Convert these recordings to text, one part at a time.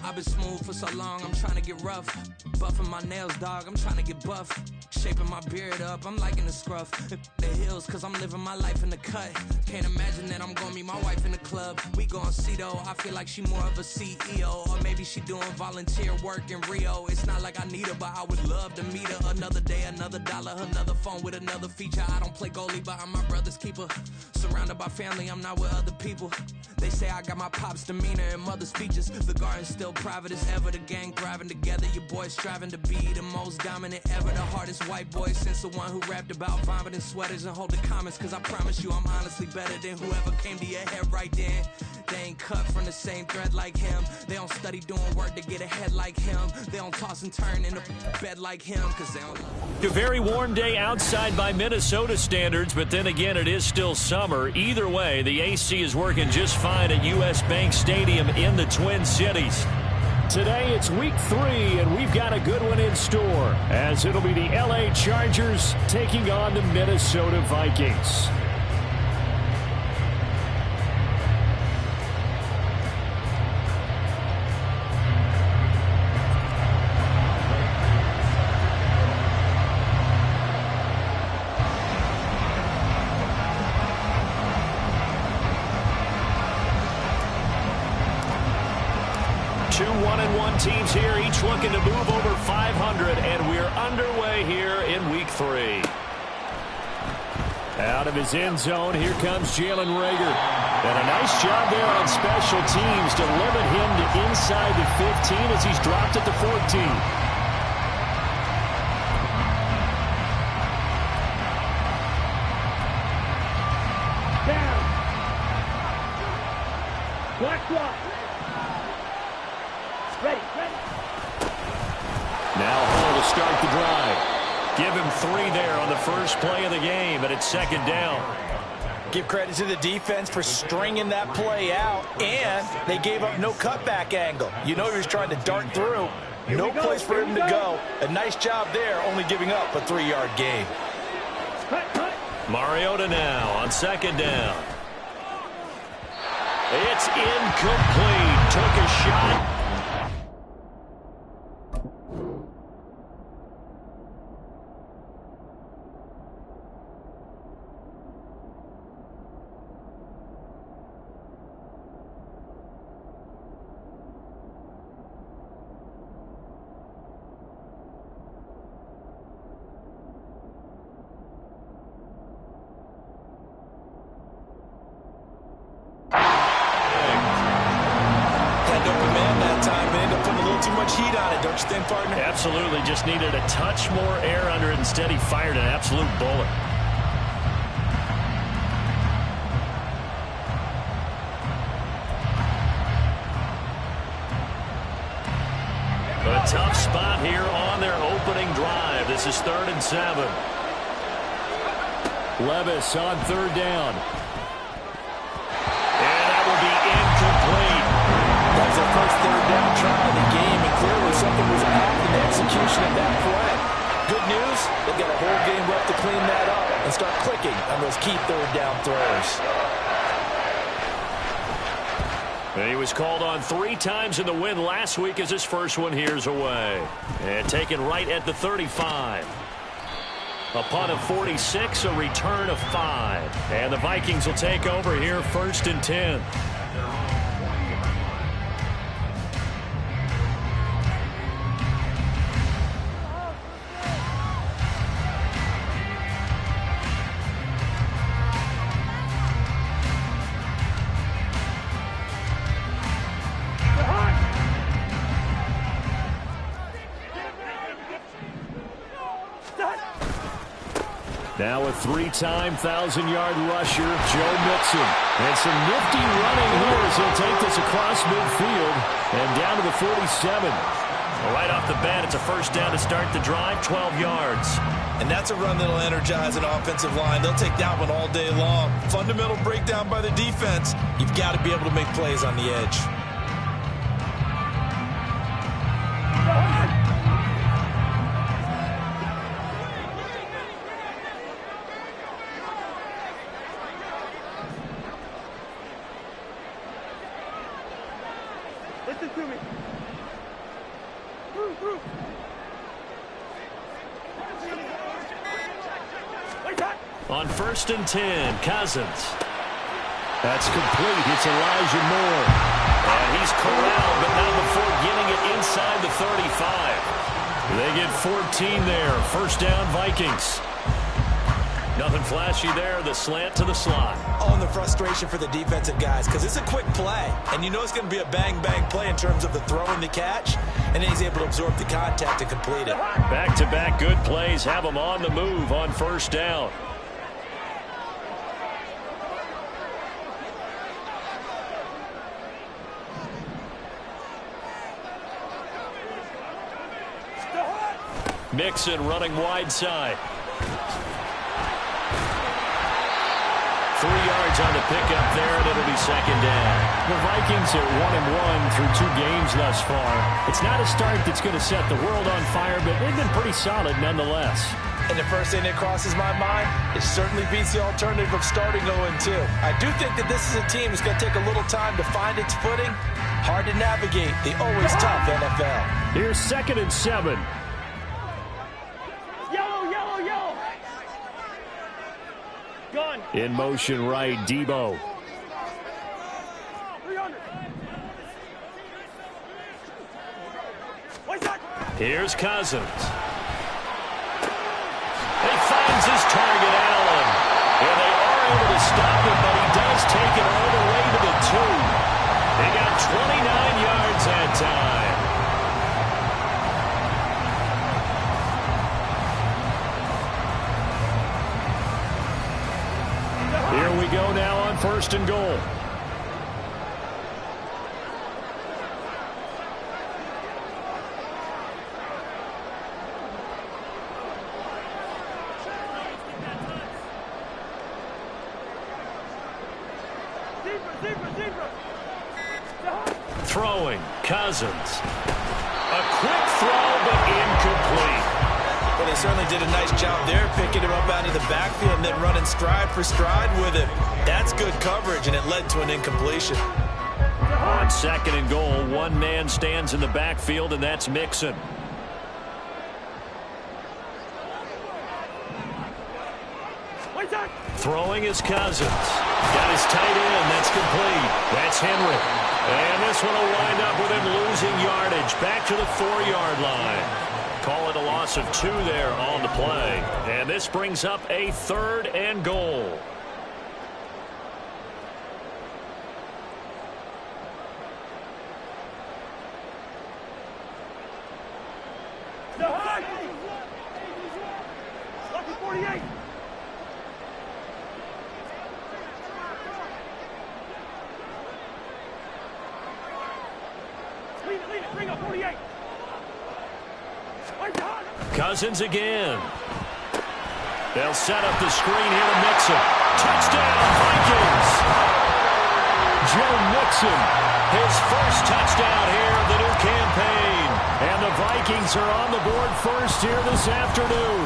I've been smooth for so long, I'm trying to get rough. Buffing my nails, dog, I'm trying to get buff. Shaping my beard up, I'm liking the scruff. The hills, cause I'm living my life in the cut. Can't imagine that I'm gonna meet my wife in the club. We gon' see though, I feel like she more of a CEO. Or maybe she doing volunteer work in Rio. It's not like I need her, but I would love to meet her. Another day, another dollar, another phone with another feature. I don't play goalie, but I'm my brother's keeper. Surrounded by family, I'm not with other people. They say I got my pop's demeanor and mother's features. The garden's still private as ever. The gang thriving together. Your boys striving to be the most dominant ever. The hardest white boy since the one who rapped about vomiting sweaters and holding comments. Cause I promise you I'm honestly better than whoever came to your head right then. They ain't cut from the same thread like him. They don't study doing work to get ahead like him. They don't toss and turn in a bed like him. Cause they don't. A very warm day outside by Minnesota standards, but then again it is still summer. Either way, the AC is working just fine at US Bank Stadium in the Twin Cities. Today it's week 3, and we've got a good one in store, as it'll be the LA Chargers taking on the Minnesota Vikings. Two 1-1 teams here, each looking to move over 500, and we're underway here in week 3. Out of his end zone, here comes Jalen Reagor. And a nice job there on special teams to limit him to inside the 15 as he's dropped at the 14. Down. Black block. Ready. Now Hall to start the drive. Give him 3 there on the first play of the game, and it's second down. Give credit to the defense for stringing that play out, and they gave up no cutback angle. You know he was trying to dart through. No place for him to go. A nice job there, only giving up a 3-yard gain. Mariota now on second down. It's incomplete. Took a shot. Absolutely, just needed a touch more air under it. Instead, he fired an absolute bullet. A tough spot here on their opening drive. This is 3rd and 7. Levis on 3rd down. And that will be incomplete. That was their first 3rd down try of the game, and clearly something was off in the execution of that play. Good news, they've got a whole game left to clean that up and start clicking on those key 3rd down throws. And he was called on 3 times in the win last week as his first one here's away. And taken right at the 35. A punt of 46, a return of 5. And the Vikings will take over here 1st and 10. Now a 3-time 1,000-yard rusher, Joe Mixon. And some nifty running here as he'll take this across midfield and down to the 47. Well, right off the bat, it's a first down to start the drive, 12 yards. And that's a run that'll energize an offensive line. They'll take that one all day long. Fundamental breakdown by the defense. You've got to be able to make plays on the edge. Listen to me. On 1st and 10, Cousins. That's complete. It's Elijah Moore. And he's corralled, but not before getting it inside the 35. They get 14 there. First down, Vikings. Nothing flashy there. The slant to the slot. Oh, and the frustration for the defensive guys, because it's a quick play. And you know it's going to be a bang-bang play in terms of the throw and the catch. And then he's able to absorb the contact and complete it. Back-to-back good plays have them on the move on first down. Mixon running wide side. 3 yards on the pickup there, and it'll be second down. The Vikings are 1-1 through 2 games thus far. It's not a start that's going to set the world on fire, but they've been pretty solid nonetheless. And the first thing that crosses my mind, it certainly beats the alternative of starting 0-2. I do think that this is a team that's going to take a little time to find its footing. Hard to navigate the always tough NFL. Here's 2nd and 7. In motion right, Debo. Here's Cousins. He finds his target, Allen. And they are able to stop him, but he does take it all the way to the 2. They got 29 yards that time. Here we go now on 1st and goal. Throwing, Cousins. A quick throw, but incomplete. Well, they certainly did a nice job there, picking him up out of the backfield and then running stride for stride with him. That's good coverage, and it led to an incompletion. On 2nd and goal, one man stands in the backfield, and that's Mixon. Throwing is Cousins. Got his tight end. That's complete. That's Henry. And this one will wind up with him losing yardage back to the 4-yard line. Call it a loss of 2 there on the play. And this brings up a 3rd and goal. Lucky 48. Bring up 48. Cousins again. They'll set up the screen here to Mixon. Touchdown, Vikings! Joe Mixon, his first touchdown here of the new campaign. And the Vikings are on the board first here this afternoon.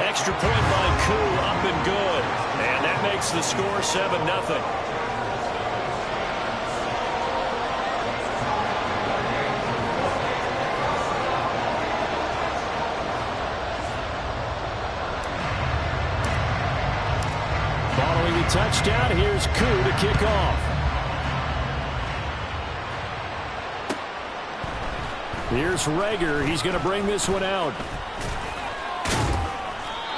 Extra point by Koo, up and good. And that makes the score 7-0. Touchdown. Here's Koo to kick off. Here's Reagor. He's going to bring this one out.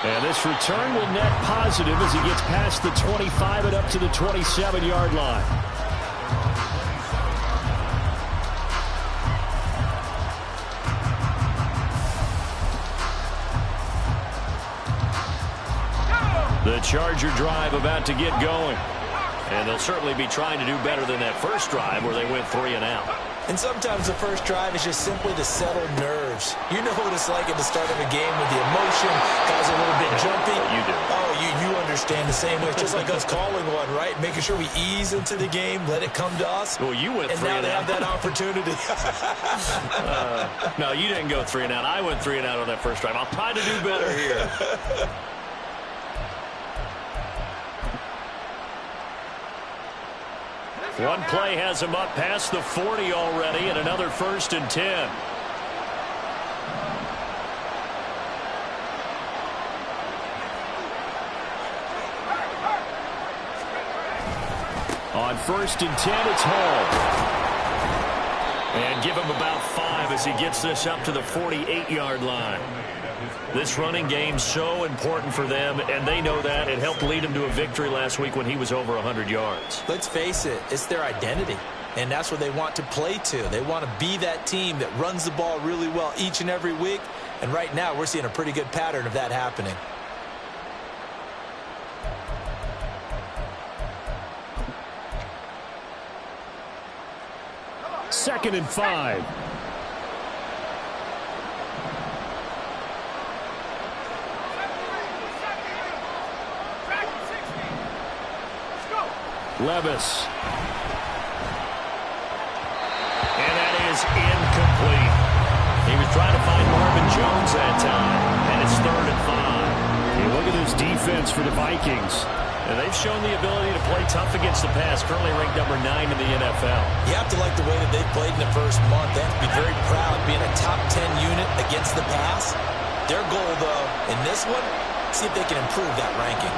And this return will net positive as he gets past the 25 and up to the 27-yard line. The Charger drive about to get going. And they'll certainly be trying to do better than that first drive where they went 3 and out. And sometimes the first drive is just simply to settle nerves. You know what it's like at the start of a game with the emotion, guys are a little bit jumpy. You do. Oh, you understand the same way. It's just like us calling one, right? Making sure we ease into the game, let it come to us. Well, you went 3 and and now out. they have that opportunity. No, you didn't go 3 and out. I went 3 and out on that first drive. I'll try to do better here. One play has him up past the 40 already, and another 1st and 10. On 1st and 10, it's Hall. And give him about 5 as he gets this up to the 48-yard line. This running game so important for them, and they know that. It helped lead him to a victory last week when he was over 100 yards. Let's face it, it's their identity, and that's what they want to play to. They want to be that team that runs the ball really well each and every week, and right now we're seeing a pretty good pattern of that happening. Second and 5. Levis. And that is incomplete. He was trying to find Marvin Jones that time, and it's 3rd and 5. Hey, look at this defense for the Vikings. And they've shown the ability to play tough against the pass, currently ranked number 9 in the NFL. You have to like the way that they've played in the first month. They have to be very proud being a top 10 unit against the pass. Their goal, though, in this one, see if they can improve that ranking.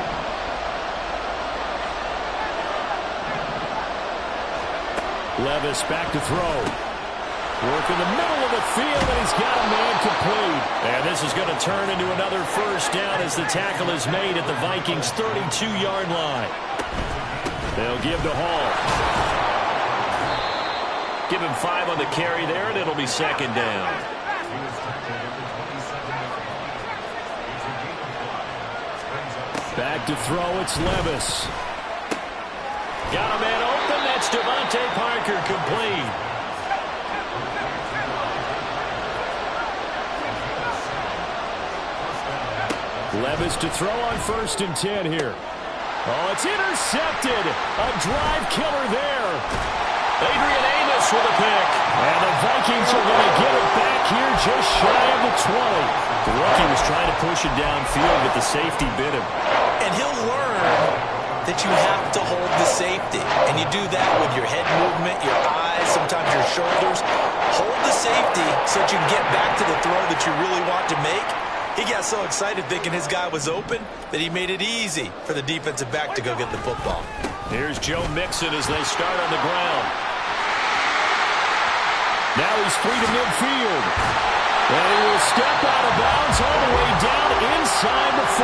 Levis back to throw. Work in the middle of the field, and he's got a man complete. And this is going to turn into another first down as the tackle is made at the Vikings' 32-yard line. They'll give to Hall. Give him 5 on the carry there, and it'll be 2nd down. Back to throw, it's Levis. Got a man open, that's Devontae Parker, complete. Levis to throw on 1st and 10 here. Oh, it's intercepted. A drive killer there. Adrian Amos with a pick. And the Vikings are going to get it back here just shy of the 20. The rookie was trying to push it downfield, but the safety bit him. And he'll learn that you have to hold the safety. And you do that with your head movement, your eyes, sometimes your shoulders. Hold the safety so that you can get back to the throw that you really want to make. He got so excited thinking his guy was open that he made it easy for the defensive back to go get the football. Here's Joe Mixon as they start on the ground. Now he's free to midfield. And he will step out of bounds all the way down inside the 40.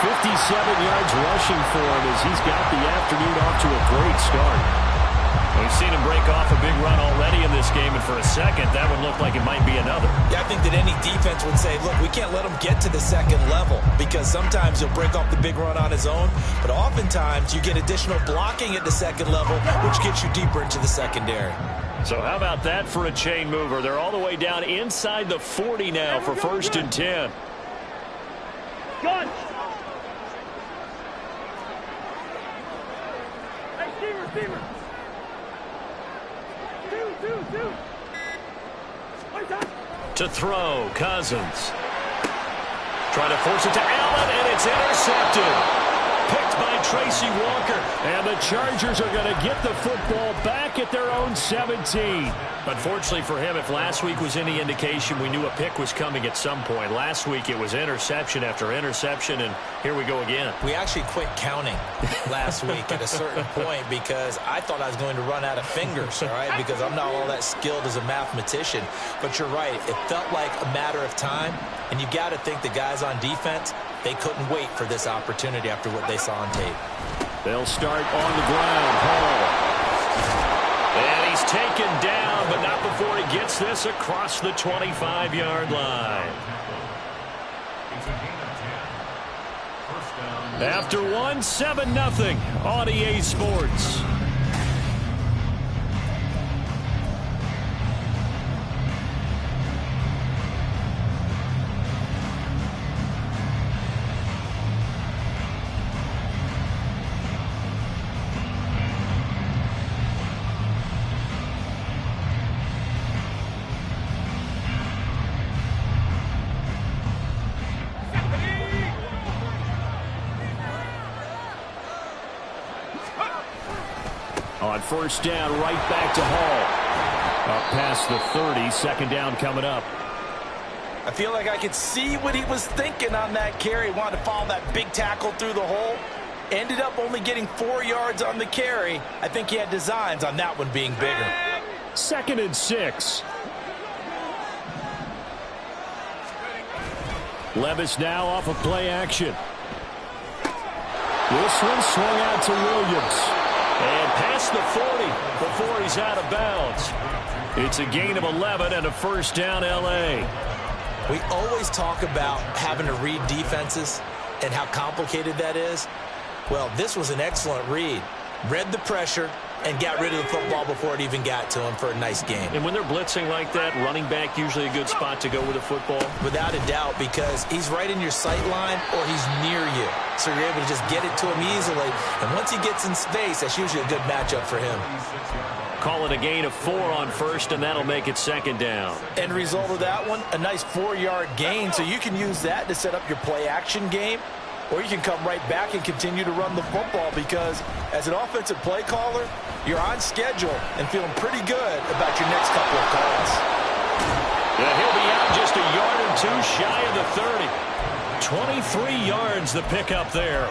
57 yards rushing for him as he's got the afternoon off to a great start. We've seen him break off a big run already in this game, and for a second, that would look like it might be another. Yeah, I think that any defense would say, look, we can't let him get to the second level because sometimes he'll break off the big run on his own, but oftentimes you get additional blocking at the second level, which gets you deeper into the secondary. So how about that for a chain mover? They're all the way down inside the 40 now for 1st and 10. Gun. Hey, receiver. Two. To throw, Cousins. Trying to force it to Allen, and it's intercepted. Picked by Tracy Walker. And the Chargers are going to get the football back at their own 17. Unfortunately for him, if last week was any indication, we knew a pick was coming at some point. Last week it was interception after interception, and here we go again. We actually quit counting last week at a certain point because I thought I was going to run out of fingers, all right, because I'm not all that skilled as a mathematician. But you're right. It felt like a matter of time, and you got to think the guys on defense, they couldn't wait for this opportunity after what they saw on tape. They'll start on the ground. Hall. And he's taken down, but not before he gets this across the 25-yard line. After one, 7-0 on EA Sports. On 1st down, right back to Hall. Up past the 30, 2nd down coming up. I feel like I could see what he was thinking on that carry. He wanted to follow that big tackle through the hole. Ended up only getting 4 yards on the carry. I think he had designs on that one being bigger. 2nd and 6. Levis now off of play action. This one swung out to Williams. And past the 40 before he's out of bounds. It's a gain of 11 and a first down, L.A. We always talk about having to read defenses and how complicated that is. Well, this was an excellent read. Read the pressure and got rid of the football before it even got to him for a nice game. And when they're blitzing like that, running back usually a good spot to go with the football? Without a doubt, because he's right in your sight line or he's near you. So you're able to just get it to him easily. And once he gets in space, that's usually a good matchup for him. Call it a gain of 4 on first, and that'll make it 2nd down. End result of that one, a nice 4-yard gain. So you can use that to set up your play-action game, or you can come right back and continue to run the football because as an offensive play caller, you're on schedule and feeling pretty good about your next couple of calls. Yeah, he'll be out just a yard or 2 shy of the 30. 23 yards the pickup there.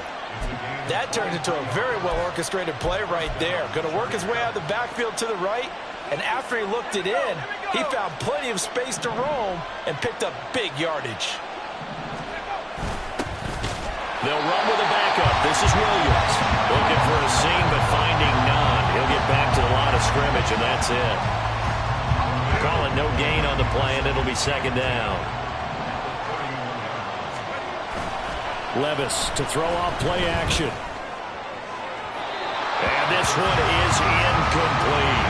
That turned into a very well-orchestrated play right there. Going to work his way out of the backfield to the right, and after he looked it in, he found plenty of space to roam and picked up big yardage. They'll run with a backup. This is Williams. Looking for a seam, but finding none. He'll get back to the line of scrimmage, and that's it. Call it no gain on the play, and it'll be 2nd down. Levis to throw off play action. And this one is incomplete.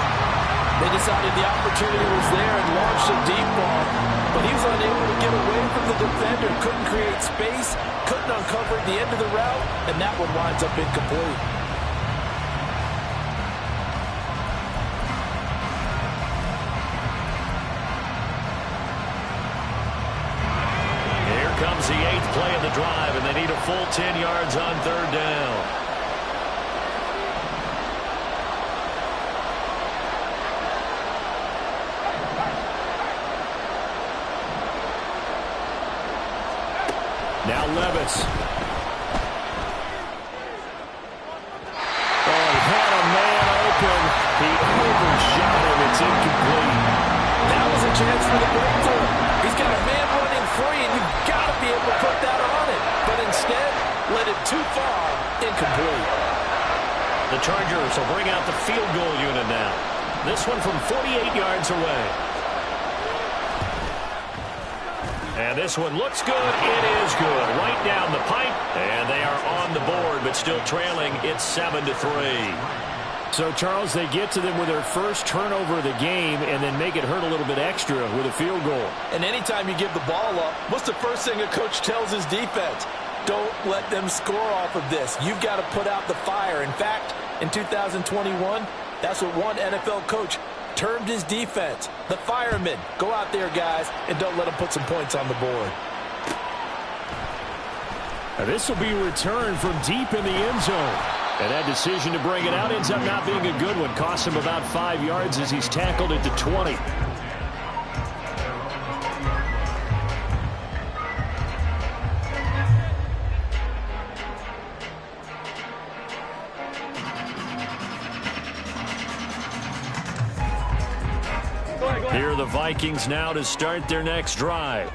They decided the opportunity was there and launched a deep ball, but he was unable to get away from the defender, couldn't create space, couldn't uncover the end of the route, and that one winds up incomplete. Here comes the 8th play of the drive, and they need a full 10 yards on 3rd down. Now Levis. Oh, he had a man open. He overshot him. It's incomplete. That was a chance for the breakthrough. He's got a man running free, and you've got to be able to put that on it. But instead, let it too far, incomplete. The Chargers will bring out the field goal unit now. This one from 48 yards away. And this one looks good. It is good. Right down the pipe. And they are on the board, but still trailing. It's 7-3. So, Charles, they get to them with their first turnover of the game and then make it hurt a little bit extra with a field goal. And anytime you give the ball up, what's the first thing a coach tells his defense? Don't let them score off of this. You've got to put out the fire. In fact, in 2021, that's what one NFL coach termed his defense. The firemen. Go out there, guys, and don't let them put some points on the board. Now, this will be returned from deep in the end zone. And that decision to bring it out ends up not being a good one. Costs him about 5 yards as he's tackled at the 20. Here are the Vikings now to start their next drive.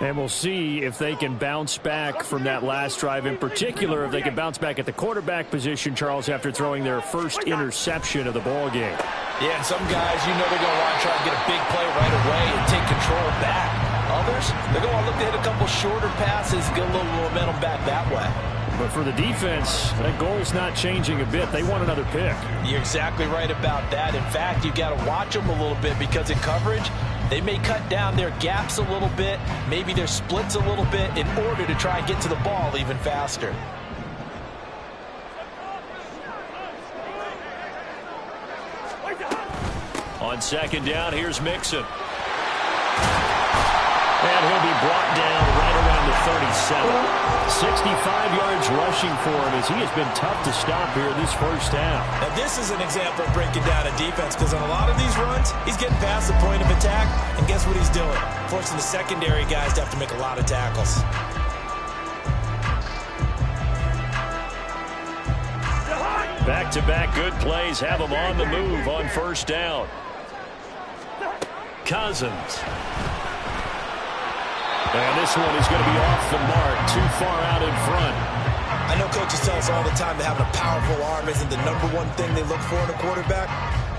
And we'll see if they can bounce back from that last drive. In particular, if they can bounce back at the quarterback position, Charles, after throwing their first interception of the ball game. Yeah, and some guys, you know they're going to want to try and get a big play right away and take control back. Others, they're going to look to hit a couple shorter passes, get a little momentum back that way. But for the defense, that goal's not changing a bit. They want another pick. You're exactly right about that. In fact, you've got to watch them a little bit because in coverage, they may cut down their gaps a little bit, maybe their splits a little bit in order to try and get to the ball even faster. On 2nd down, here's Mixon. And he'll be brought down right around the 37. 65 yards rushing for him as he has been tough to stop here this first half. Now this is an example of breaking down a defense because on a lot of these runs, he's getting past the point of attack, and guess what he's doing? Forcing the secondary guys to have to make a lot of tackles. Back-to-back good plays have them on the move on first down. Cousins. And this one is going to be off the mark, too far out in front. I know coaches tell us all the time that having a powerful arm isn't the number one thing they look for in a quarterback.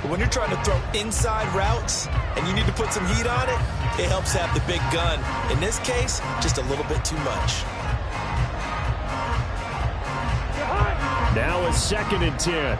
But when you're trying to throw inside routes and you need to put some heat on it, it helps have the big gun. In this case, just a little bit too much. Now a 2nd and 10.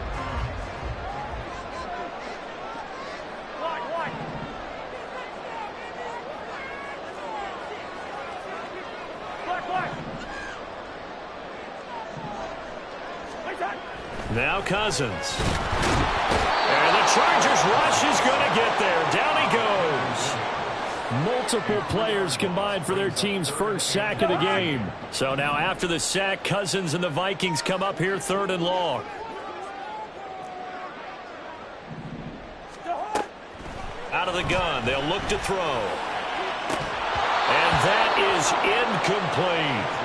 Now Cousins. And the Chargers rush is going to get there. Down he goes. Multiple players combined for their team's first sack of the game. So now after the sack, Cousins and the Vikings come up here 3rd and long. Out of the gun, they'll look to throw. And that is incomplete.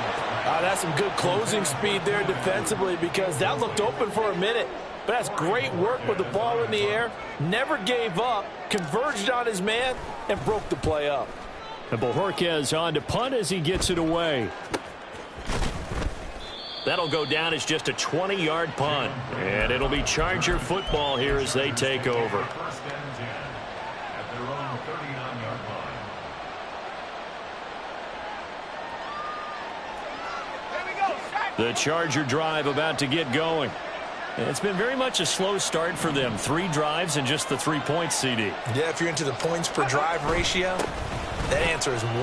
That's some good closing speed there defensively because that looked open for a minute. But that's great work with the ball in the air. Never gave up, converged on his man, and broke the play up. And Bojorquez on to punt as he gets it away. That'll go down as just a 20-yard punt. And it'll be Charger football here as they take over. The Charger drive about to get going. It's been very much a slow start for them. 3 drives and just the 3 points, CD. Yeah, if you're into the points per drive ratio, that answer is 1.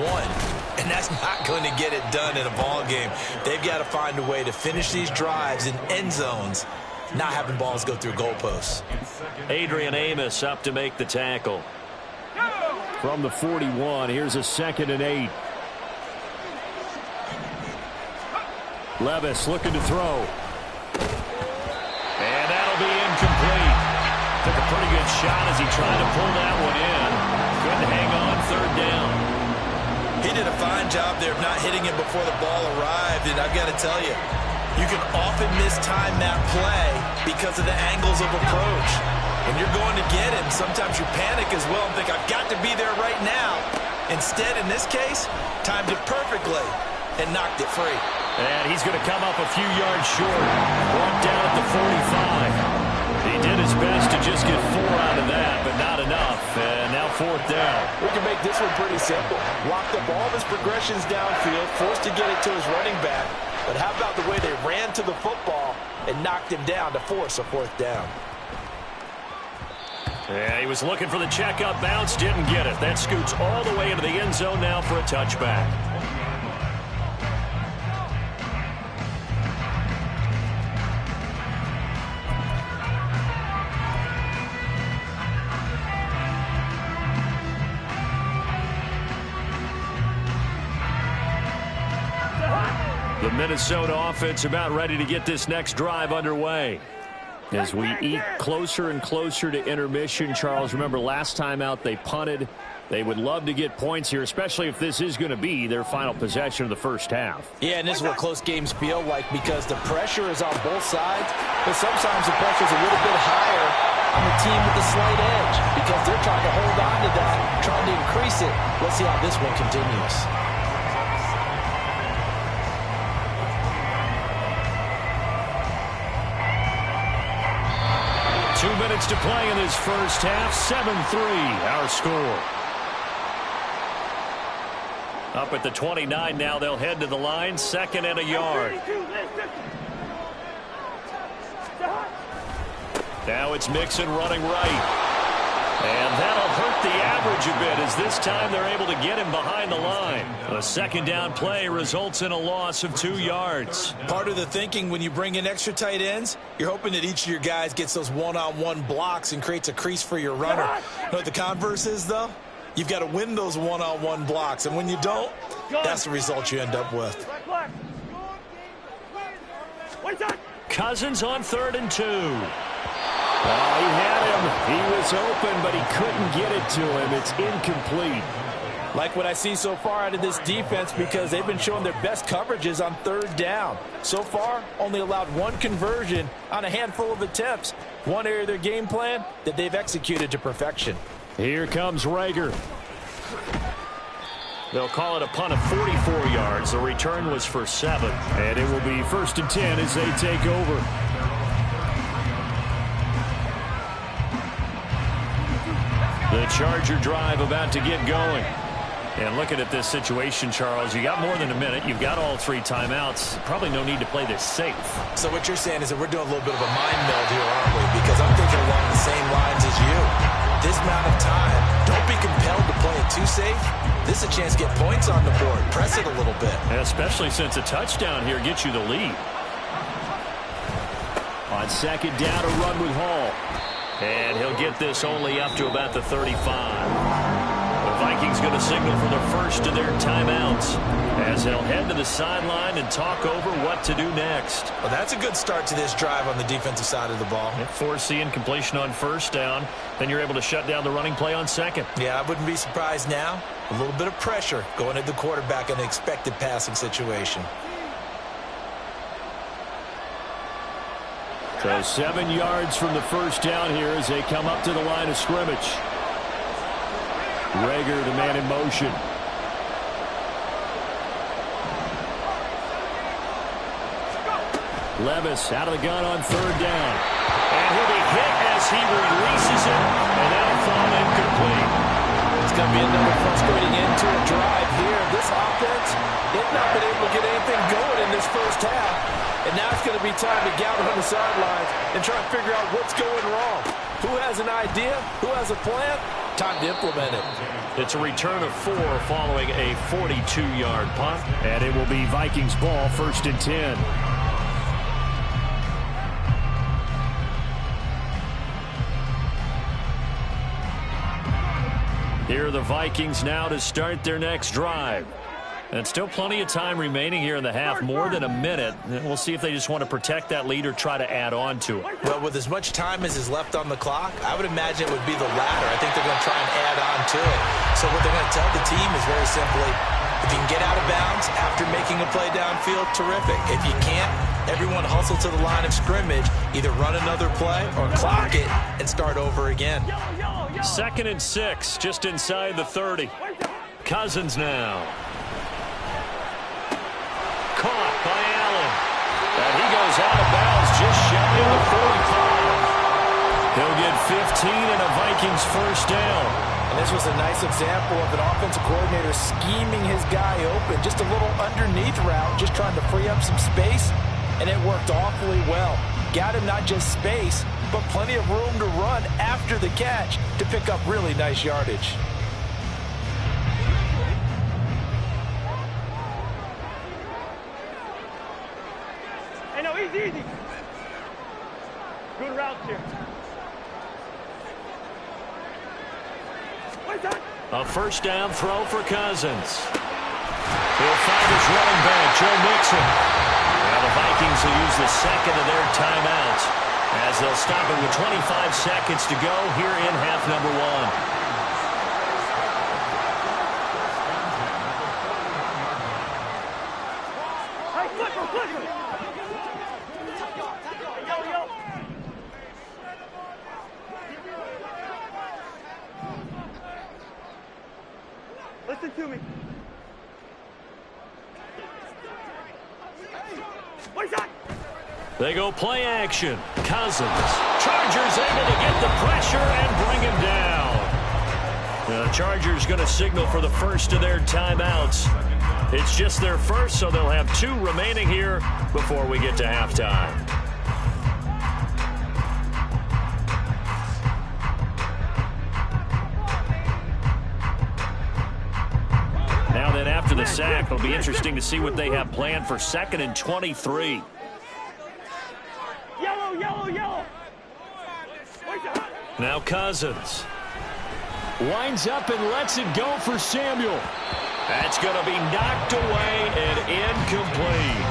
And that's not going to get it done in a ball game. They've got to find a way to finish these drives in end zones, not having balls go through goalposts. Adrian Amos up to make the tackle. From the 41, here's a 2nd and 8. Levis looking to throw. And that'll be incomplete. Took a pretty good shot as he tried to pull that one in. Couldn't hang on 3rd down. He did a fine job there of not hitting him before the ball arrived. And I've got to tell you, you can often mistime that play because of the angles of approach. When you're going to get him, sometimes you panic as well and think, I've got to be there right now. Instead, in this case, timed it perfectly and knocked it free. And he's going to come up a few yards short. Brought down at the 45. He did his best to just get 4 out of that, but not enough. And now 4th down. We can make this one pretty simple. Locked up all of his progressions downfield, forced to get it to his running back. But how about the way they ran to the football and knocked him down to force a 4th down? Yeah, he was looking for the checkup bounce, didn't get it. That scoots all the way into the end zone now for a touchback. The Minnesota offense about ready to get this next drive underway. As we eat closer and closer to intermission, Charles, remember last time out they punted. They would love to get points here, especially if this is going to be their final possession of the first half. Yeah, and this is what close games feel like because the pressure is on both sides, but sometimes the pressure is a little bit higher on the team with the slight edge because they're trying to hold on to that, trying to increase it. Let's see how this one continues. 2 minutes to play in this first half. 7-3 our score. Up at the 29 now. They'll head to the line. 2nd and a yard. Now it's Mixon running right. And that'll hurt the average a bit as this time they're able to get him behind the line. A 2nd down play results in a loss of 2 yards. Part of the thinking when you bring in extra tight ends, you're hoping that each of your guys gets those one-on-one blocks and creates a crease for your runner. You know what the converse is, though? You've got to win those one-on-one blocks, and when you don't, that's the result you end up with. Cousins on 3rd and 2. He had him. He was open, but he couldn't get it to him. It's incomplete. Like what I see so far out of this defense because they've been showing their best coverages on third down. So far, only allowed one conversion on a handful of attempts. One area of their game plan that they've executed to perfection. Here comes Reagor. They'll call it a punt of 44 yards. The return was for 7. And it will be 1st and 10 as they take over. The Charger drive about to get going. And looking at this situation, Charles, you got more than a minute. You've got all 3 timeouts. Probably no need to play this safe. So what you're saying is that we're doing a little bit of a mind meld here, aren't we? Because I'm thinking along the same lines as you. This amount of time, don't be compelled to play it too safe. This is a chance to get points on the board. Press it a little bit. Especially since a touchdown here gets you the lead. On 2nd down, a run with Hall. And he'll get this only up to about the 35. The Vikings going to signal for the first of their timeouts as they'll head to the sideline and talk over what to do next. Well, that's a good start to this drive on the defensive side of the ball. Force the incompletion on 1st down. Then you're able to shut down the running play on 2nd. Yeah, I wouldn't be surprised now. A little bit of pressure going at the quarterback in an expected passing situation. So 7 yards from the 1st down here as they come up to the line of scrimmage. Reagor, the man in motion. Levis out of the gun on 3rd down. And he'll be hit as he releases it, and that'll fall incomplete. It's going to be another frustrating end to a drive here. This offense, they've not been able to get anything going in this 1st half. And now it's going to be time to gather on the sidelines and try and figure out what's going wrong. Who has an idea? Who has a plan? Time to implement it. It's a return of 4 following a 42-yard punt. And it will be Vikings ball, 1st and 10. Here are the Vikings now to start their next drive. And still plenty of time remaining here in the half, more than a minute. We'll see if they just want to protect that lead or try to add on to it. Well, with as much time as is left on the clock, I would imagine it would be the latter. I think they're going to try and add on to it. So what they're going to tell the team is very simply, if you can get out of bounds after making a play downfield, terrific. If you can't, everyone hustle to the line of scrimmage, either run another play or clock it and start over again. 2nd and 6, just inside the 30. Cousins now. Caught by Allen. And he goes out of bounds just shy of the 45. He'll get 15 and a Vikings 1st down. And this was a nice example of an offensive coordinator scheming his guy open. Just a little underneath route, just trying to free up some space. And it worked awfully well. Got him not just space, but plenty of room to run after the catch to pick up really nice yardage. Hey, no, easy. Good routes here. A 1st down throw for Cousins. He'll find his running back, Joe Mixon. Now the Vikings will use the 2nd of their timeouts as they'll stop it with 25 seconds to go here in half number 1. Listen to me. They go play action. Cousins. Chargers able to get the pressure and bring him down. The Chargers going to signal for the 1st of their timeouts. It's just their 1st, so they'll have 2 remaining here before we get to halftime. Now then, after the sack, it'll be interesting to see what they have planned for 2nd and 23. Yellow. Now Cousins. Winds up and lets it go for Samuel. That's going to be knocked away and incomplete.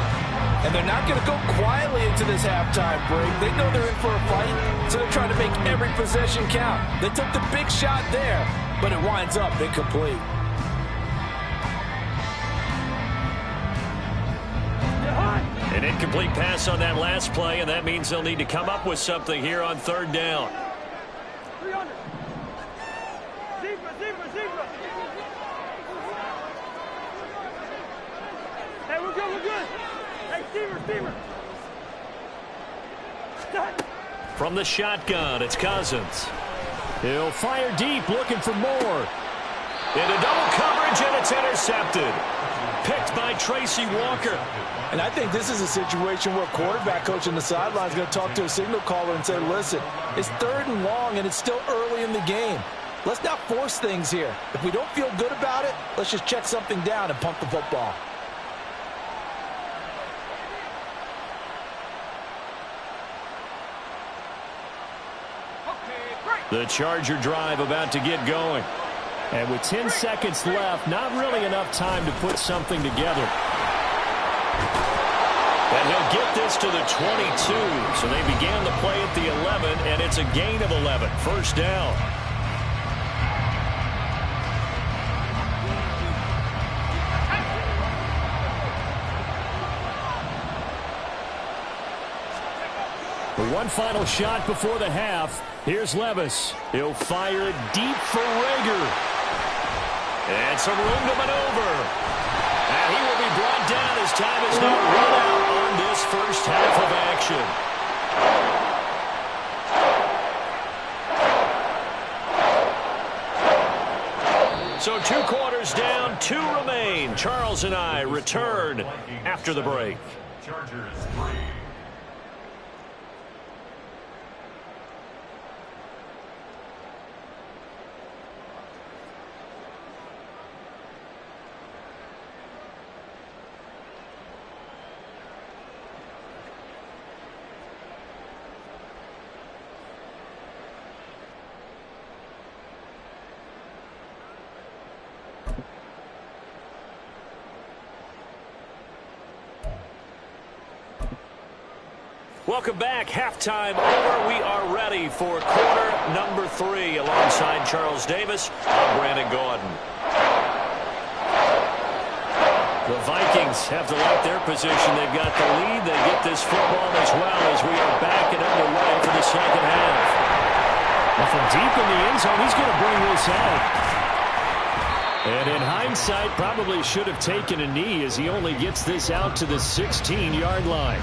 And they're not going to go quietly into this halftime break. They know they're in for a fight, so they're trying to make every possession count. They took the big shot there, but it winds up incomplete. An incomplete pass on that last play, and that means they'll need to come up with something here on third down. 300. Zebra. Hey, we're good. Hey, steamer. From the shotgun, it's Cousins. He'll fire deep, looking for more. Into double coverage, and it's intercepted. Picked by Tracy Walker. And I think this is a situation where a quarterback coach on the sideline is going to talk to a signal caller and say, listen, it's 3rd and long, and it's still early in the game. Let's not force things here. If we don't feel good about it, let's just check something down and pump the football. The Charger drive about to get going. And with 10 seconds left, not really enough time to put something together. And he'll get this to the 22. So they began the play at the 11, and it's a gain of 11. First down. One final shot before the half. Here's Levis. He'll fire it deep for Rager. And some room to maneuver. And he will be brought down as time is now run out on this first half of action. So 2 quarters down, 2 remain. Charles and I return after the break. Chargers 3. Welcome back. Halftime over. We are ready for quarter number 3. Alongside Charles Davis, I'm Brandon Gaudin. The Vikings have to like their position. They've got the lead. They get this football as well as we are back and underway for the second half. And from deep in the end zone, he's going to bring this out. And in hindsight, probably should have taken a knee as he only gets this out to the 16-yard line.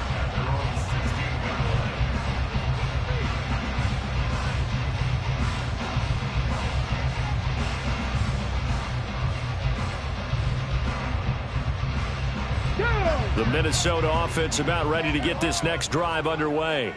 The Minnesota offense about ready to get this next drive underway.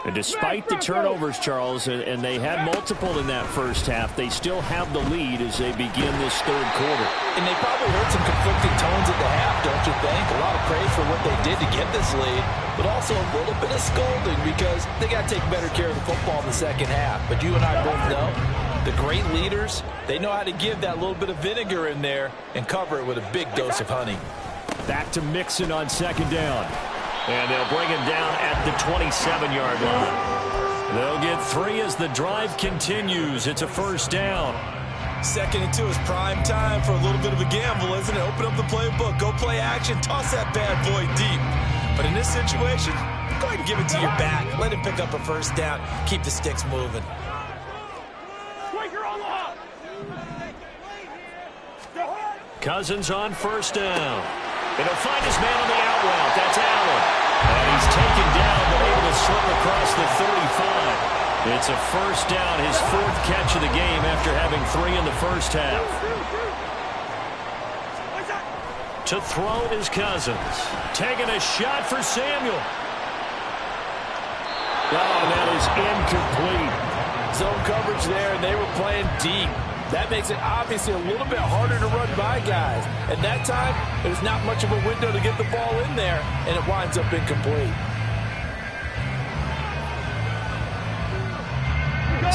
And despite the turnovers, Charles, and they had multiple in that first half, they still have the lead as they begin this third quarter. And they probably heard some conflicting tones at the half, don't you think? A lot of praise for what they did to get this lead, but also a little bit of scolding because they got to take better care of the football in the second half. But you and I both know the great leaders, they know how to give that little bit of vinegar in there and cover it with a big dose of honey. Back to Mixon on second down. And they'll bring him down at the 27-yard line. They'll get 3 as the drive continues. It's a first down. 2nd and 2 is prime time for a little bit of a gamble, isn't it? Open up the playbook, go play action, toss that bad boy deep. But in this situation, go ahead and give it to your back. Let him pick up a first down. Keep the sticks moving. Cousins on first down. And he'll find his man on the out route. That's Allen. And he's taken down, but able to slip across the 35. It's a first down, his 4th catch of the game after having 3 in the first half. To throw is Cousins. Taking a shot for Samuel. Oh, that is incomplete. Zone coverage there, and they were playing deep. That makes it obviously a little bit harder to run by guys. At that time, there's not much of a window to get the ball in there, and it winds up incomplete.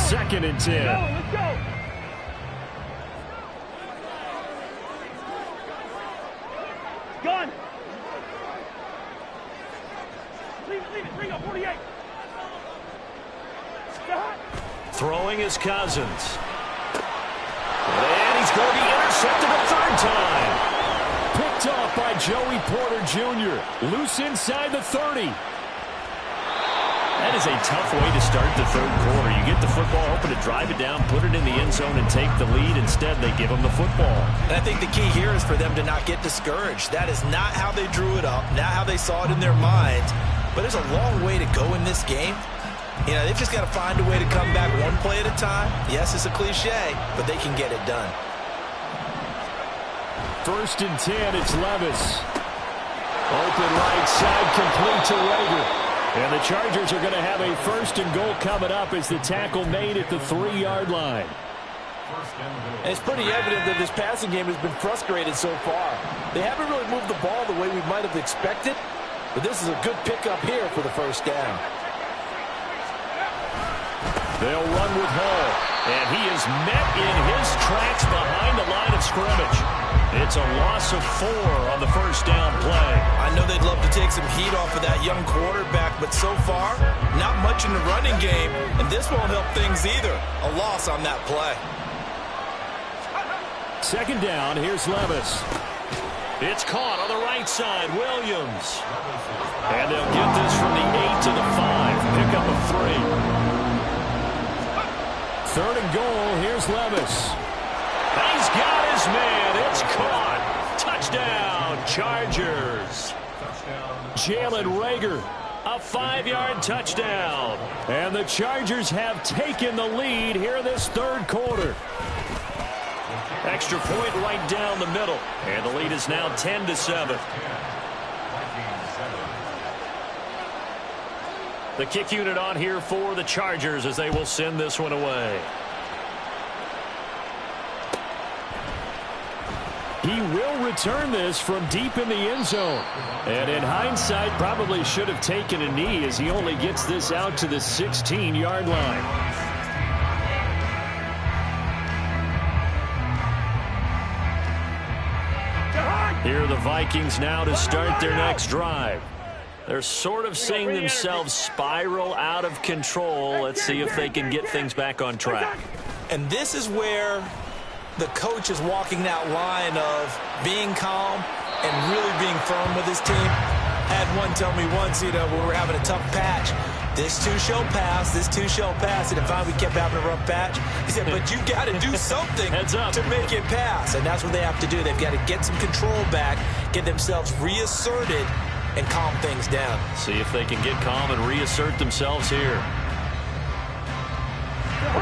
2nd and 10. Let's go. Gun. Leave it. Bring up 48. Throwing is Cousins. And he's going to be intercepted a 3rd time. Picked off by Joey Porter Jr. Loose inside the 30. That is a tough way to start the third quarter. You get the football, hoping to drive it down, put it in the end zone, and take the lead. Instead, they give them the football. And I think the key here is for them to not get discouraged. That is not how they drew it up, not how they saw it in their minds. But there's a long way to go in this game. You know, they've just got to find a way to come back one play at a time. Yes, it's a cliche, but they can get it done. 1st and 10, it's Levis. Open right side, complete to Rager. And the Chargers are going to have a 1st and goal coming up as the tackle made at the 3-yard line. And it's pretty evident that this passing game has been frustrated so far. They haven't really moved the ball the way we might have expected, but this is a good pickup here for the 1st down. They'll run with Hall, and he is met in his tracks behind the line of scrimmage. It's a loss of 4 on the 1st down play. I know they'd love to take some heat off of that young quarterback, but so far, not much in the running game, and this won't help things either. A loss on that play. 2nd down, here's Levis. It's caught on the right side, Williams. And they'll get this from the 8 to the 5. Pick up a 3. 3rd and goal, here's Levis. He's got his man. It's caught. Touchdown, Chargers. Jalen Rager, A 5-yard touchdown. and the Chargers have taken the lead here in this 3rd quarter. Extra point right down the middle. And the lead is now 10-7. The kick unit on here for the Chargers as they will send this one away. He will return this from deep in the end zone. And in hindsight, probably should have taken a knee as he only gets this out to the 16-yard line. Here are the Vikings now to start their next drive. They're sort of seeing themselves spiral out of control. Let's see if they can get things back on track. And this is where the coach is walking that line of being calm and really being firm with his team. Had one tell me once, you know, when we're having a tough patch, this too shall pass, this too shall pass. And if we kept having a rough patch, he said, but you got to do something to make it pass. And that's what they have to do. They've got to get some control back, get themselves reasserted, and calm things down. See if they can get calm and reassert themselves here.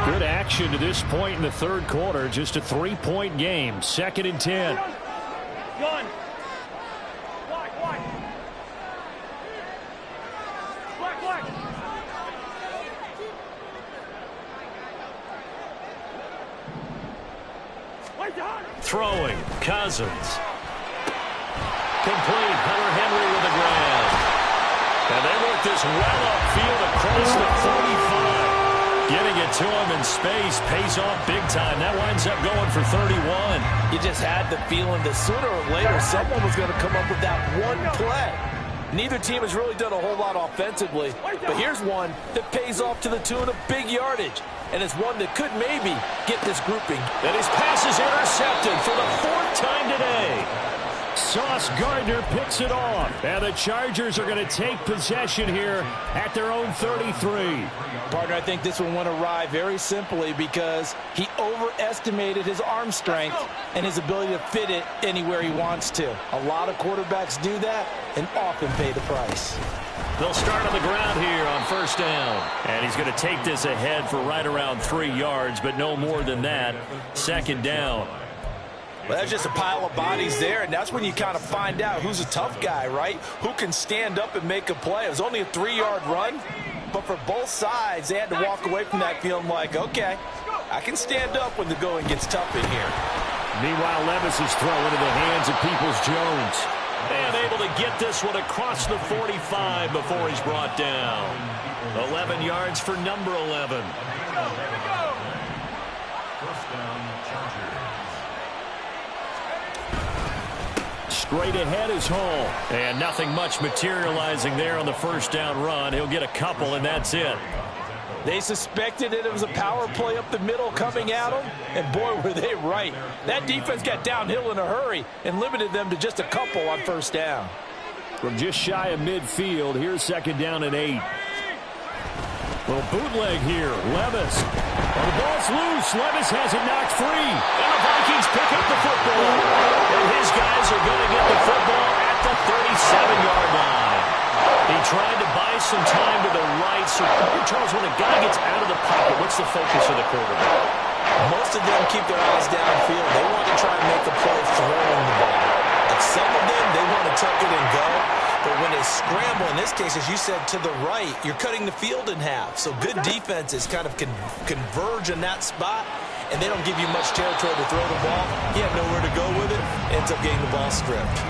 Good action to this point in the 3rd quarter. Just a 3-point game. 2nd and 10. Gun. Black. Throwing. Cousins. Complete. Hunter Henry with the grab. And they work this well upfield across the 45. Getting it to him in space pays off big time. That winds up going for 31. You just had the feeling that sooner or later someone was going to come up with that one play. Neither team has really done a whole lot offensively, but here's one that pays off to the tune of big yardage, and it's one that could maybe get this grouping. And his pass is intercepted for the 4th time today. Sauce Gardner picks it off, and the Chargers are going to take possession here at their own 33. Partner, I think this one went awry very simply because he overestimated his arm strength and his ability to fit it anywhere he wants to. A lot of quarterbacks do that and often pay the price. They'll start on the ground here on 1st down. And he's going to take this ahead for right around 3 yards, but no more than that. 2nd down. Well, that's just a pile of bodies there, and that's when you kind of find out who's a tough guy, right? Who can stand up and make a play. It was only a 3-yard run, but for both sides, they had to walk away from that feeling like, okay, I can stand up when the going gets tough in here. Meanwhile, Levis is thrown into the hands of Peoples-Jones. And able to get this one across the 45 before he's brought down. 11 yards for number 11. Straight ahead is Hall. And nothing much materializing there on the 1st down run. He'll get a couple, and that's it. They suspected it was a power play up the middle coming at them, and boy, were they right. That defense got downhill in a hurry and limited them to just a couple on first down. From just shy of midfield, here's 2nd down and 8. Little bootleg here. Levis. Well, the ball's loose. Levis has it knocked free. And the Vikings pick up the football. And his guys are going to get the football at the 37-yard line. He tried to buy some time to the right. So, Charles, when a guy gets out of the pocket, what's the focus of the quarterback? Most of them keep their eyes downfield. They want to try and make a play throwing the ball. Like some of them, they want to tuck it and go. But when they scramble, in this case, as you said, to the right, you're cutting the field in half. So good defenses kind of converge in that spot, and they don't give you much territory to throw the ball. You have nowhere to go with it. Ends up getting the ball stripped.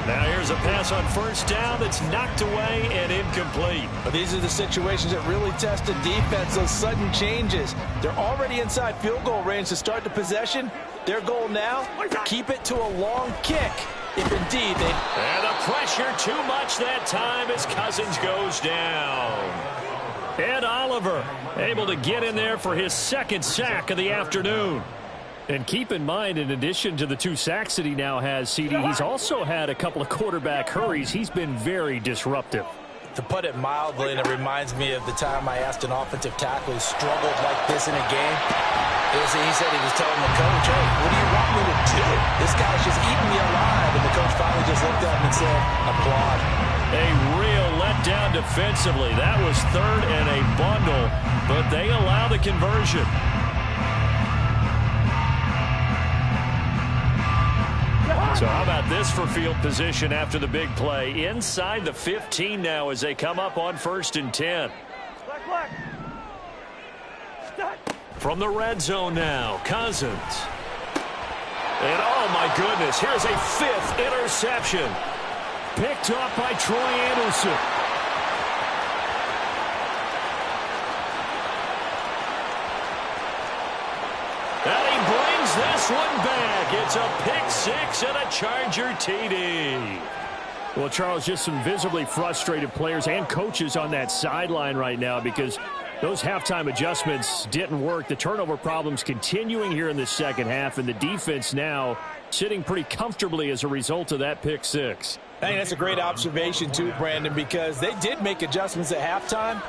Now here's a pass on first down that's knocked away and incomplete. But these are the situations that really test a defense, those sudden changes. They're already inside field goal range to start the possession. Their goal now, keep it to a long kick. If indeed they... And the pressure too much that time as Cousins goes down. Ed Oliver able to get in there for his 2nd sack of the afternoon. And keep in mind, in addition to the 2 sacks that he now has, CD, he's also had a couple of quarterback hurries. He's been very disruptive. To put it mildly, and it reminds me of the time I asked an offensive tackle who struggled like this in a game. He said he was telling the coach, hey, what do you want me to do? This guy's just eating me alive. And the coach finally just looked at him and said, applaud. A real letdown defensively. That was 3rd and a bundle, but they allow the conversion. So how about this for field position after the big play? Inside the 15 now as they come up on 1st and 10. From the red zone now, Cousins. And oh my goodness, here's a 5th interception. Picked up by Troy Anderson. And he brings this one back. It's a pick 6 and a Charger TD. Well, Charles, just some visibly frustrated players and coaches on that sideline right now because those halftime adjustments didn't work. The turnover problems continuing here in the second half, and the defense now sitting pretty comfortably as a result of that pick 6. I think that's a great observation, too, Brandon, because they did make adjustments at halftime.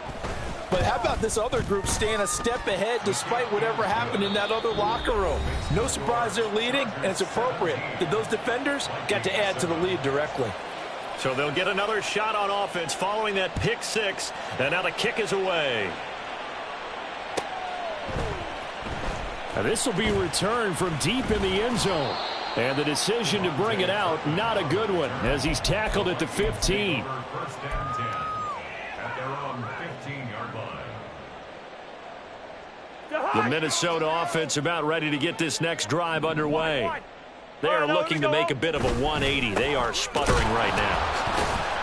But how about this other group staying a step ahead despite whatever happened in that other locker room? No surprise they're leading, and it's appropriate that those defenders got to add to the lead directly. So they'll get another shot on offense following that pick 6, and now the kick is away. Now this will be returned from deep in the end zone. And the decision to bring it out, not a good one, as he's tackled at the 15. First down 10 at their own 15-yard line. The Minnesota offense about ready to get this next drive underway. They are looking to make a bit of a 180. They are sputtering right now.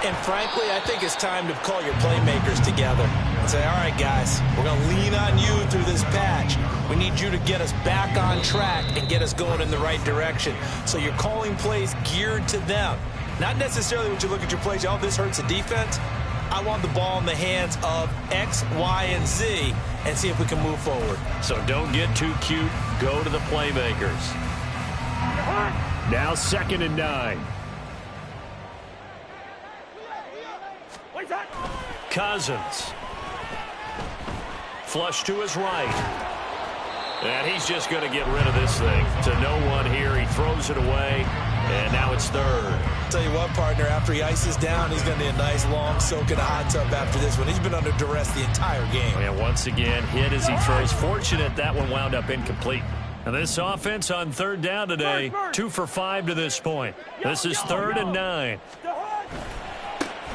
And frankly, I think it's time to call your playmakers together and say, all right, guys, we're going to lean on you through this patch. We need you to get us back on track and get us going in the right direction. So you're calling plays geared to them. Not necessarily when you look at your plays, oh, this hurts the defense. I want the ball in the hands of X, Y, and Z and see if we can move forward. So don't get too cute. Go to the playmakers. Now 2nd and 9. Cousins. Flush to his right. And he's just going to get rid of this thing. To no one here. He throws it away. And now it's 3rd. Tell you what, partner, after he ices down, he's going to need a nice long soak in a hot tub after this one. He's been under duress the entire game. And once again, hit as he throws. Fortunate that one wound up incomplete. And this offense on 3rd down today, 2 for 5 to this point. This is 3rd and 9.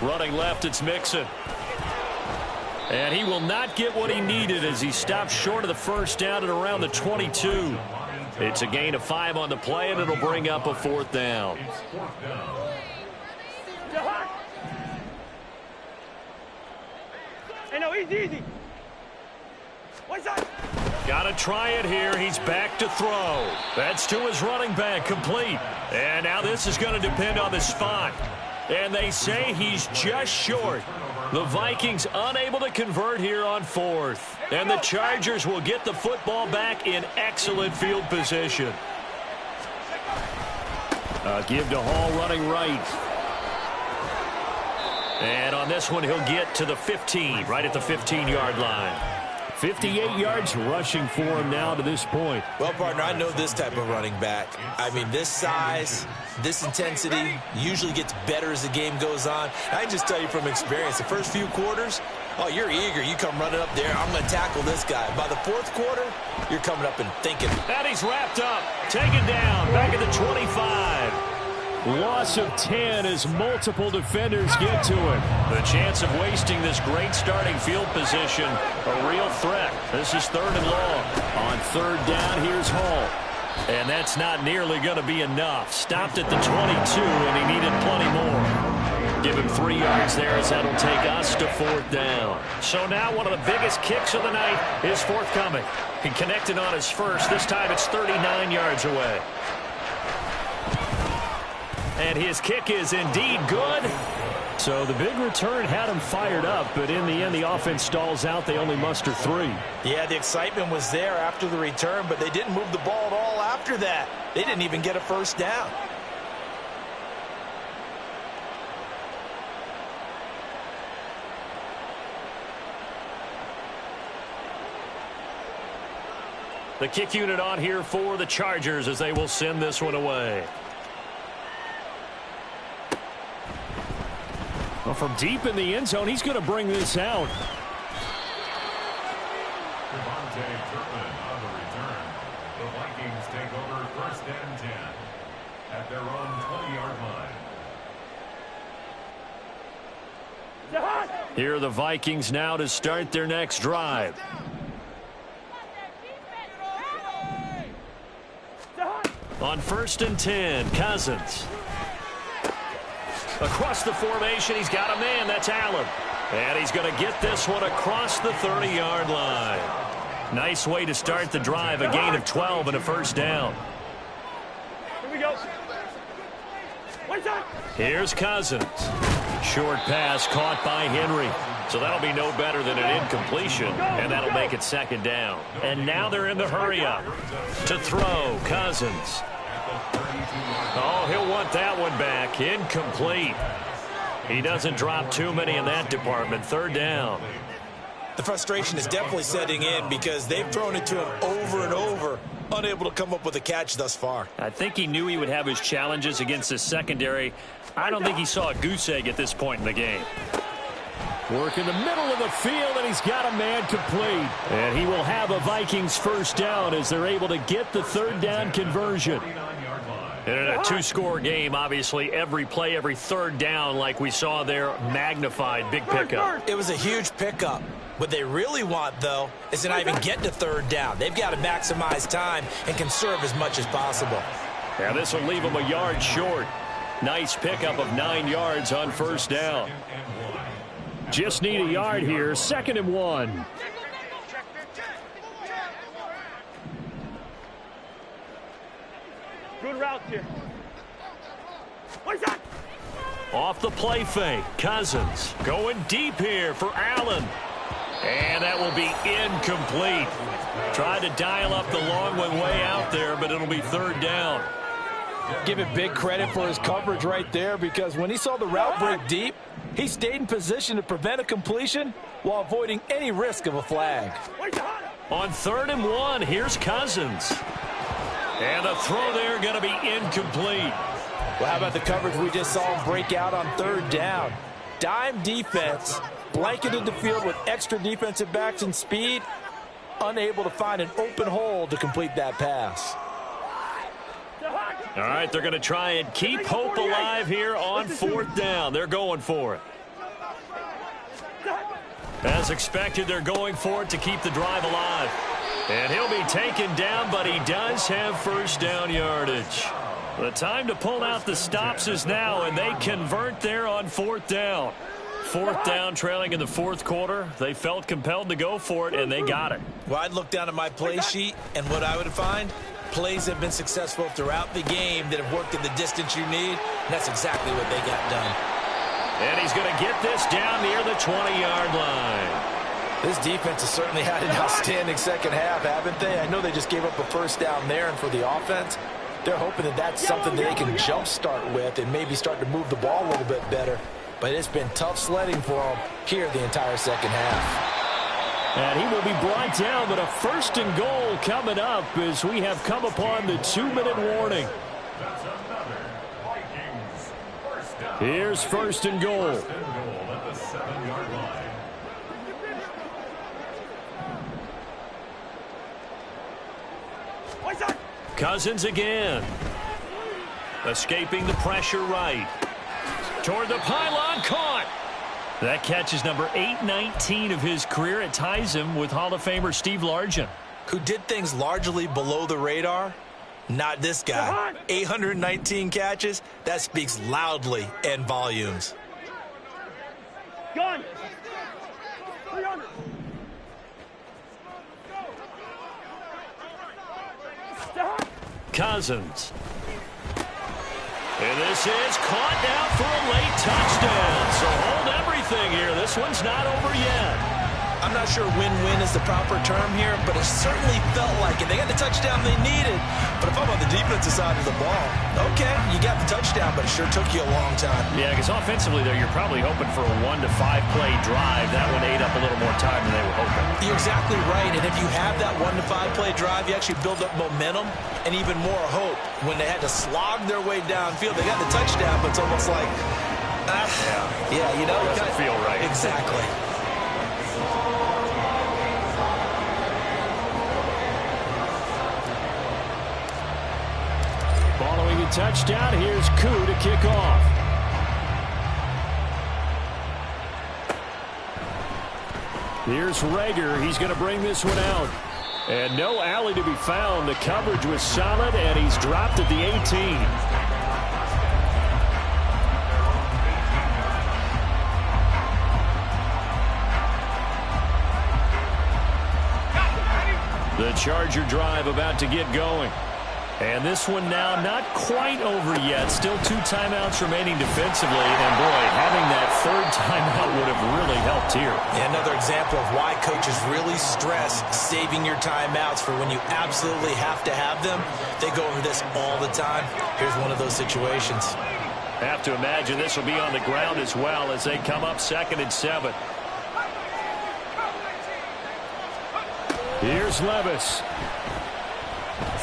Running left, it's Mixon. And he will not get what he needed as he stops short of the first down at around the 22. It's a gain of 5 on the play, and it'll bring up a 4th down. Hey, no, easy. What's that? Got to try it here. He's back to throw. That's to his running back, complete. And now this is going to depend on the spot. And they say he's just short. The Vikings unable to convert here on fourth. And the Chargers will get the football back in excellent field position. Give to Hall running right. And on this one, he'll get to the 15, right at the 15-yard line. 58 yards rushing for him now to this point. Well, partner, I know this type of running back. I mean, this size, this intensity usually gets better as the game goes on. I can just tell you from experience, the first few quarters, oh, you're eager. You come running up there, I'm going to tackle this guy. By the fourth quarter, you're coming up and thinking. And he's wrapped up, taken down, back at the 25. Loss of 10 as multiple defenders get to him. The chance of wasting this great starting field position, a real threat. This is 3rd and long. On 3rd down, here's Hall. And that's not nearly going to be enough. Stopped at the 22, and he needed plenty more. Give him 3 yards there as that'll take us to 4th down. So now one of the biggest kicks of the night is forthcoming. He connected on his first. This time it's 39 yards away. And his kick is indeed good. So the big return had him fired up, but in the end, the offense stalls out. They only muster 3. Yeah, the excitement was there after the return, but they didn't move the ball at all after that. They didn't even get a first down. The kick unit on here for the Chargers as they will send this one away. Well, from deep in the end zone, he's going to bring this out. Devontae Turpin on the return. The Vikings take over 1st and 10 at their own 20-yard line. Here are the Vikings now to start their next drive. On 1st and 10, Cousins. Across the formation, he's got a man. That's Allen. And he's going to get this one across the 30-yard line. Nice way to start the drive. A gain of 12 and a first down. Here we go. Here's Cousins. Short pass caught by Henry. So that'll be no better than an incompletion. And that'll make it 2nd down. And now they're in the hurry up. To throw, Cousins. Oh, he'll want that one back. Incomplete. He doesn't drop too many in that department. 3rd down. The frustration is definitely setting in because they've thrown it to him over and over, unable to come up with a catch thus far. I think he knew he would have his challenges against his secondary. I don't think he saw a goose egg at this point in the game. Work in the middle of the field, and he's got a man complete. And he will have a Vikings first down as they're able to get the 3rd down conversion. And in a 2-score game, obviously, every play, every 3rd down, like we saw there, magnified. Big pickup. It was a huge pickup. What they really want, though, is to not even get to 3rd down. They've got to maximize time and conserve as much as possible. Yeah, this will leave them a yard short. Nice pickup of 9 yards on 1st down. Just need a yard here. 2nd and 1. Good route here. Off the play fake. Cousins going deep here for Allen. And that will be incomplete. Tried to dial up the long one way out there, but it'll be 3rd down. Give it big credit for his coverage right there because when he saw the route break deep, he stayed in position to prevent a completion while avoiding any risk of a flag. On 3rd and 1, here's Cousins. And the throw there going to be incomplete. Well, how about the coverage we just saw him break out on 3rd down? Dime defense, blanketed the field with extra defensive backs and speed, unable to find an open hole to complete that pass. All right, they're going to try and keep hope alive here on 4th down. They're going for it. As expected, they're going for it to keep the drive alive. And he'll be taken down, but he does have first down yardage. The time to pull out the stops is now, and they convert there on 4th down. 4th down, trailing in the 4th quarter. They felt compelled to go for it, and they got it. Well, I'd look down at my play sheet, and what I would find, plays have been successful throughout the game that have worked in the distance you need, and that's exactly what they got done. And he's going to get this down near the 20-yard line. This defense has certainly had an outstanding second half, haven't they? I know they just gave up a first down there, and for the offense, they're hoping that that's something that they can jumpstart with and maybe start to move the ball a little bit better. But it's been tough sledding for them here the entire second half. And he will be brought down, but a 1st and goal coming up as we have come upon the 2-minute warning. That's another Vikings first down. Here's 1st and goal. 1st and goal at the 7-yard line. Cousins again. Escaping the pressure right. Toward the pylon, caught. That catch is number 819 of his career. It ties him with Hall of Famer Steve Largent. Who did things largely below the radar? Not this guy. 819 catches, that speaks loudly in volumes. Gun. 300. Cousins. And this is caught now for a late touchdown. So hold everything here. This one's not over yet. I'm not sure win-win is the proper term here, but it certainly felt like it. They got the touchdown they needed. But if I'm on the defensive side of the ball, okay, you got the touchdown, but it sure took you a long time. Yeah, because offensively, though, you're probably hoping for a 1 to 5 play drive. That one ate up a little more time than they were hoping. You're exactly right, and if you have that 1 to 5 play drive, you actually build up momentum and even more hope. When they had to slog their way downfield, they got the touchdown, but it's almost like, yeah, you know. It doesn't feel right. Exactly. Following the touchdown, here's Koo to kick off. Here's Rager. He's going to bring this one out. And no alley to be found. The coverage was solid, and he's dropped at the 18. The Charger drive about to get going. And this one now not quite over yet. Still 2 timeouts remaining defensively. And, boy, having that 3rd timeout would have really helped here. Yeah, another example of why coaches really stress saving your timeouts for when you absolutely have to have them. They go over this all the time. Here's one of those situations. Have to imagine this will be on the ground as well as they come up 2nd and 7. Here's Levis.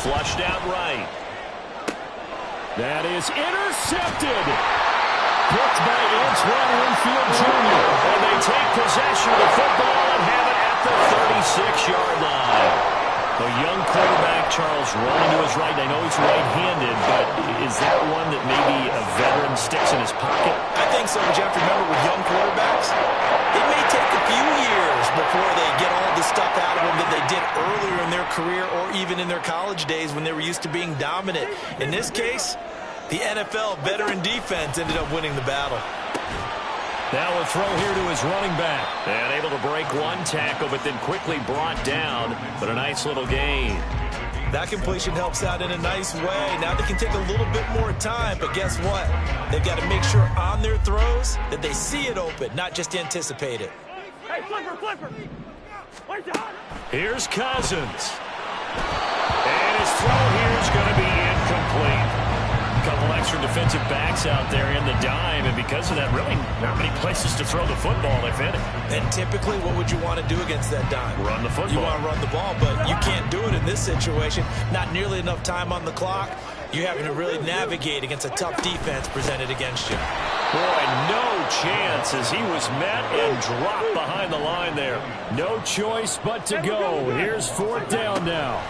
Flushed out right. That is intercepted. Picked by Antoine Winfield Jr. And they take possession of the football and have it at the 36-yard line. The young quarterback, Charles, rolling to his right. I know he's right-handed, but is that one that maybe a veteran sticks in his pocket? I think so, but you have to remember with young quarterbacks, it may take a few years before they get all the stuff out of them that they did earlier in their career or even in their college days when they were used to being dominant. In this case, the NFL veteran defense ended up winning the battle. Now a throw here to his running back. And able to break one tackle, but then quickly brought down. But a nice little gain. That completion helps out in a nice way. Now they can take a little bit more time, but guess what? They've got to make sure on their throws that they see it open, not just anticipate it. Hey, flipper. Here's Cousins. And his throw here is going to be incomplete. A couple extra defensive backs out there in the dime, and because of that, really not many places to throw the football, if any. And typically, what would you want to do against that dime? Run the football. You want to run the ball, but you can't do it in this situation. Not nearly enough time on the clock. You're having to really navigate against a tough defense presented against you. Boy, no chance as he was met and dropped behind the line there. No choice but to go. Here's 4th down now.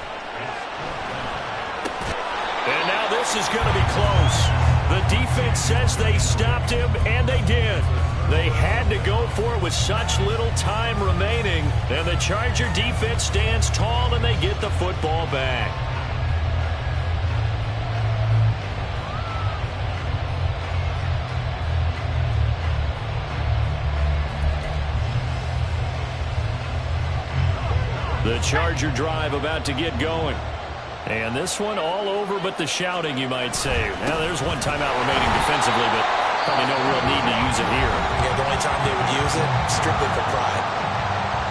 And now this is going to be close. The defense says they stopped him, and they did. They had to go for it with such little time remaining. And the Charger defense stands tall, and they get the football back. The Charger drive about to get going. And this one all over but the shouting, you might say. Now, there's one timeout remaining defensively, but probably no real need to use it here. Yeah, the only time they would use it, strictly for pride.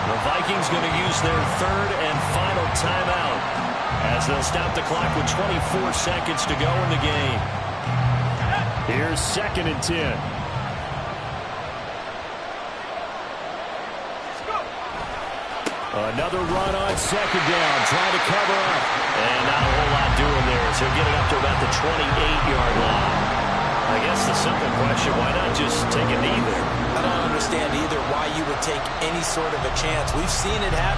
The Vikings going to use their third and final timeout as they'll stop the clock with 24 seconds to go in the game. Here's 2nd and 10. Another run on 2nd down, trying to cover up. And not a whole lot doing there, so he'll get it up to about the 28-yard line. I guess the simple question, why not just take a knee there? I don't understand either why you would take any sort of a chance. We've seen it happen